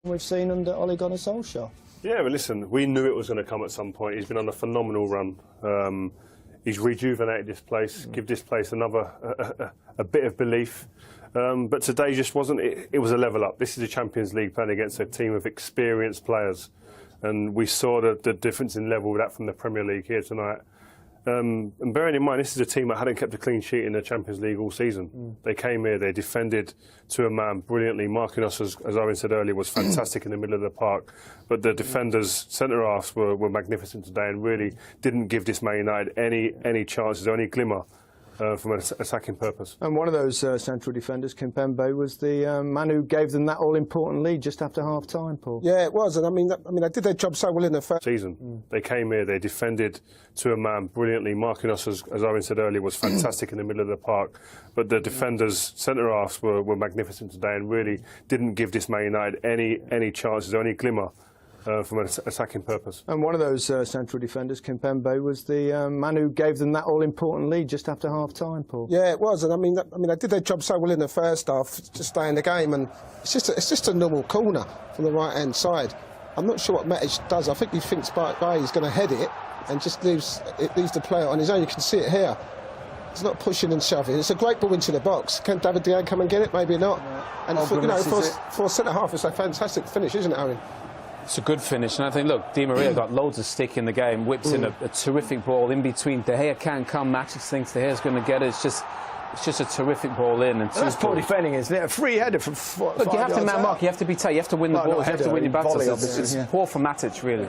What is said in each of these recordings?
we've seen under Ole Gunnar Solskjaer. Yeah, but listen, we knew it was going to come at some point. He's been on a phenomenal run. He's rejuvenated this place, give this place another a bit of belief. But today just wasn't. It was a level up. This is a Champions League playing against a team of experienced players, and we saw the difference in level with that from the Premier League here tonight. And bearing in mind, this is a team that hadn't kept a clean sheet in the Champions League all season. They came here, they defended to a man brilliantly. Marquinhos, as Owen said earlier, was fantastic in the middle of the park. But the defenders, centre-halves, were magnificent today and really didn't give this Man United any chances or any glimmer from an attacking purpose. And one of those central defenders, Kimpembe, was the man who gave them that all-important lead just after half-time, Paul. Yeah, it was. And I mean, they did their job so well in the first season. They came here, they defended to a man brilliantly. Marquinhos, as Owen said earlier, was fantastic in the middle of the park. But the defenders, centre-halves, were magnificent today and really didn't give this Man United any chances or any glimmer from an attacking purpose. And one of those central defenders, Kimpembe, was the man who gave them that all-important lead just after half-time, Paul. Yeah, it was. And I mean, they did their job so well in the first half to stay in the game, and it's just a normal corner from the right-hand side. I'm not sure what Matic does. I think he thinks Bailly's going to head it and just leaves the player on his own. You can see it here. He's not pushing and shoving. It's a great ball into the box. Can David De Gea come and get it? Maybe not. And for a centre-half, it's a fantastic finish, isn't it, Owen? It's a good finish, and I think, look, Di Maria got loads of stick in the game, whips in a terrific ball in between. De Gea can't come, Matic thinks De Gea's going to get it. It's just a terrific ball in. And that's poor defending, isn't it? A free header from Look, you have to man mark, you have to be tight, you have to win the ball, you have to win your battles. It's poor for Matic, really.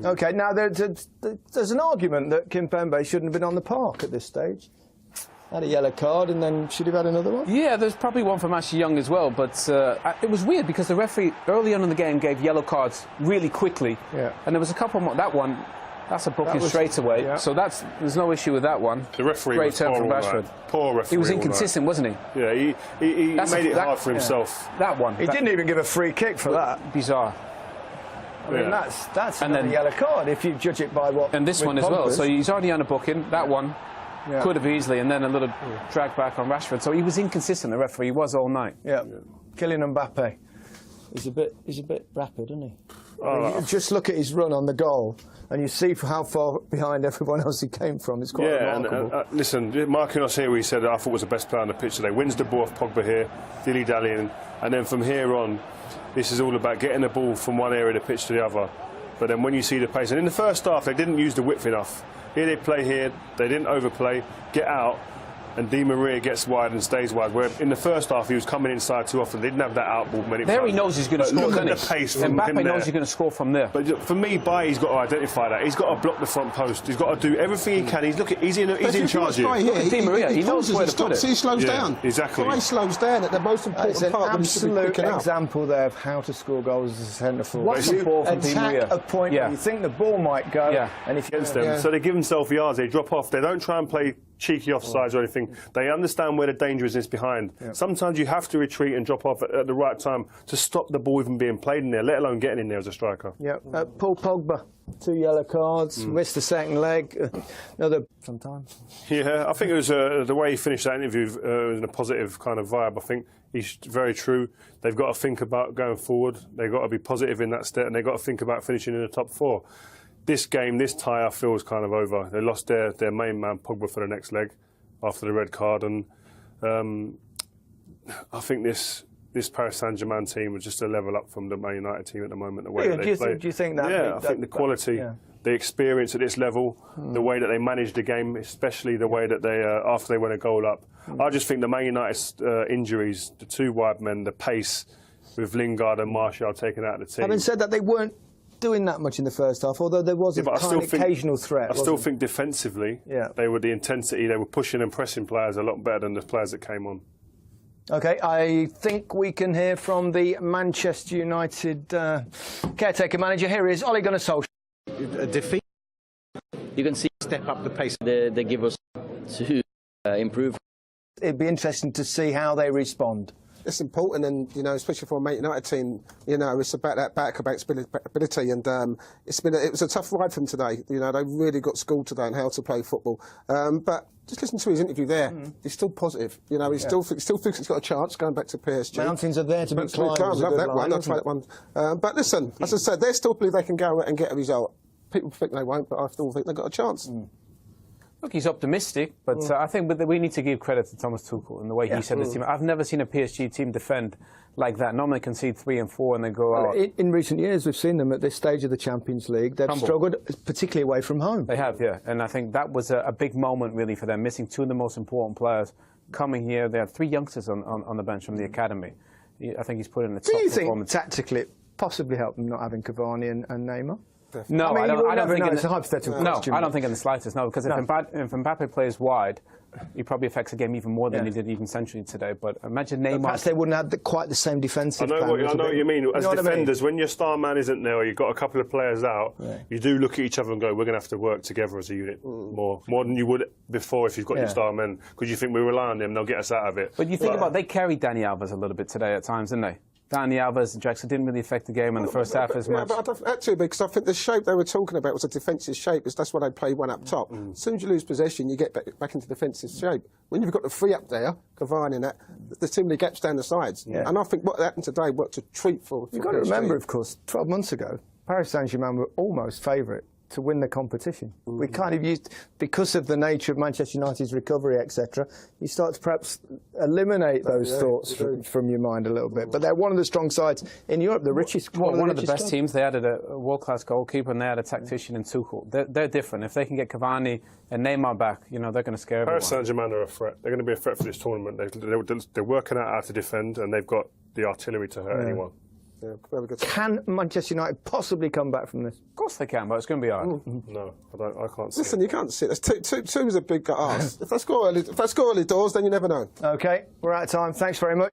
OK, now there's an argument that Kimpembe shouldn't have been on the park at this stage. Had a yellow card and then should have had another one? Yeah, there's probably one from Ashley Young as well, but it was weird because the referee early on in the game gave yellow cards really quickly. Yeah. And there was a couple more. That one, that's a booking straight away. Yeah. So there's no issue with that one. The referee Great was turn from poor, Rashford. Poor referee. He was inconsistent, wasn't he? Yeah, he made it hard for himself. That one. He didn't even give a free kick for that. Bizarre. I mean, that's another yellow card if you judge it by what. And this one as well. So he's already on a booking. That one. Yeah. Could have easily, and then a little drag back on Rashford. So he was inconsistent, the referee. He was all night. Yeah. Kylian Mbappe. He's a bit rapid, isn't he? I mean, just look at his run on the goal, and you see how far behind everyone else he came from. It's quite remarkable. And listen, Marquinhos here, we said I thought was the best player on the pitch today. Wins the ball off Pogba here, dilly-dallying, and then from here on, this is all about getting the ball from one area of the pitch to the other. But then when you see the pace, and in the first half, they didn't use the width enough. Here they play here, they didn't overplay, get out, and Di Maria gets wide and stays wide. Where in the first half he was coming inside too often. They didn't have that out ball many times. There he knows he's going to score. Look at the pace from him there. Mbappe knows he's going to score from there. But for me, Bailly's got to identify that. He's got to block the front post. He's got to do everything he can. He's in charge here. Look at Di Maria. He knows where to put it. He slows down. Exactly. Bailly slows down at the most important part. It's an absolute example there of how to score goals as a centre forward. What's the ball from Di Maria? Attack a point where you think the ball might go, and if against them, so they give themselves yards. They drop off. They don't try and play cheeky offsides or anything. They understand where the danger is behind. Sometimes you have to retreat and drop off at the right time to stop the ball even being played in there, let alone getting in there as a striker. Yeah, Paul Pogba, 2 yellow cards, missed the second leg, another sometimes. Yeah, I think it was the way he finished that interview was in a positive kind of vibe. I think he's very true. They've got to think about going forward. They've got to be positive in that step, and they've got to think about finishing in the top 4. This game, this tie, I feel is kind of over. They lost their main man, Pogba, for the next leg after the red card. And I think this Paris Saint-Germain team was just a level up from the Man United team at the moment. The way that they play. Do you think that? Yeah, I think the quality, the experience at this level, the way that they managed the game, especially the way that they, after they went a goal up. I just think the Man United's injuries, the 2 wide men, the pace with Lingard and Martial taken out of the team. Having said that, they weren't doing that much in the first half, although there was an occasional threat. I still think defensively, they were the intensity, they were pushing and pressing players a lot better than the players that came on. OK, I think we can hear from the Manchester United caretaker manager. Here is Ole Gunnar Solskjaer. A defeat. You can see step up the pace they give us to improve. It'd be interesting to see how they respond. It's important, and especially for a Man United team, it's about that back-to-back ability, and it was a tough ride for them today. They really got schooled today on how to play football. But just listen to his interview there. He's still positive. You know, he still thinks he's got a chance going back to PSG. Mountains are there to be climbed. I love that one. I'll try that one. But listen, as I said, they still believe they can go and get a result. People think they won't, but I still think they've got a chance. Look, he's optimistic, but I think we need to give credit to Thomas Tuchel and the way he set his team. I've never seen a PSG team defend like that. Normally concede 3 and 4 and they go out. In recent years, we've seen them at this stage of the Champions League. They've struggled, particularly away from home. They have, yeah. And I think that was a big moment, really, for them, missing 2 of the most important players. Coming here, they had 3 youngsters on the bench from the academy. I think he's put in a top performance. Do you think, tactically, it possibly helped them not having Cavani and Neymar? No, I don't think it's a hypothetical question. No, I don't think in the slightest. No, because if Mbappe plays wide, he probably affects the game even more than he did even centrally today. But imagine Neymar. Perhaps they wouldn't have quite the same defensive. I know what you mean. As defenders, when your star man isn't there, or you've got a couple of players out, you do look at each other and go, "We're going to have to work together as a unit more than you would before if you've got your star men, because you think we rely on them, they'll get us out of it." But you think about they carried Dani Alves a little bit today at times, didn't they? Dani Alves and Jackson didn't really affect the game in the first half as much. Yeah, but actually, because I think the shape they were talking about was a defensive shape, because that's why they play one up top. As soon as you lose possession, you get back into defensive shape. When you've got the 3 up there, Cavani and that, there's too many gaps down the sides. And I think what happened today worked a treat for. You've got to remember, of course, 12 months ago, Paris Saint-Germain were almost favourite to win the competition. We kind of used, because of the nature of Manchester United's recovery, etc., you start to perhaps eliminate those thoughts from your mind a little bit. But they're one of the strong sides in Europe, the richest. One of the best teams. They added a world-class goalkeeper and they had a tactician in Tuchel. They're different. If they can get Cavani and Neymar back, you know, they're going to scare everyone. Paris Saint-Germain are a threat. They're going to be a threat for this tournament. They're working out how to defend, and they've got the artillery to hurt anyone. Yeah, very good. Can Manchester United possibly come back from this? Of course they can, but it's going to be hard. No, I can't see. Listen, you can't see it. Two is a big ask. If they score early doors, then you never know. OK, we're out of time. Thanks very much.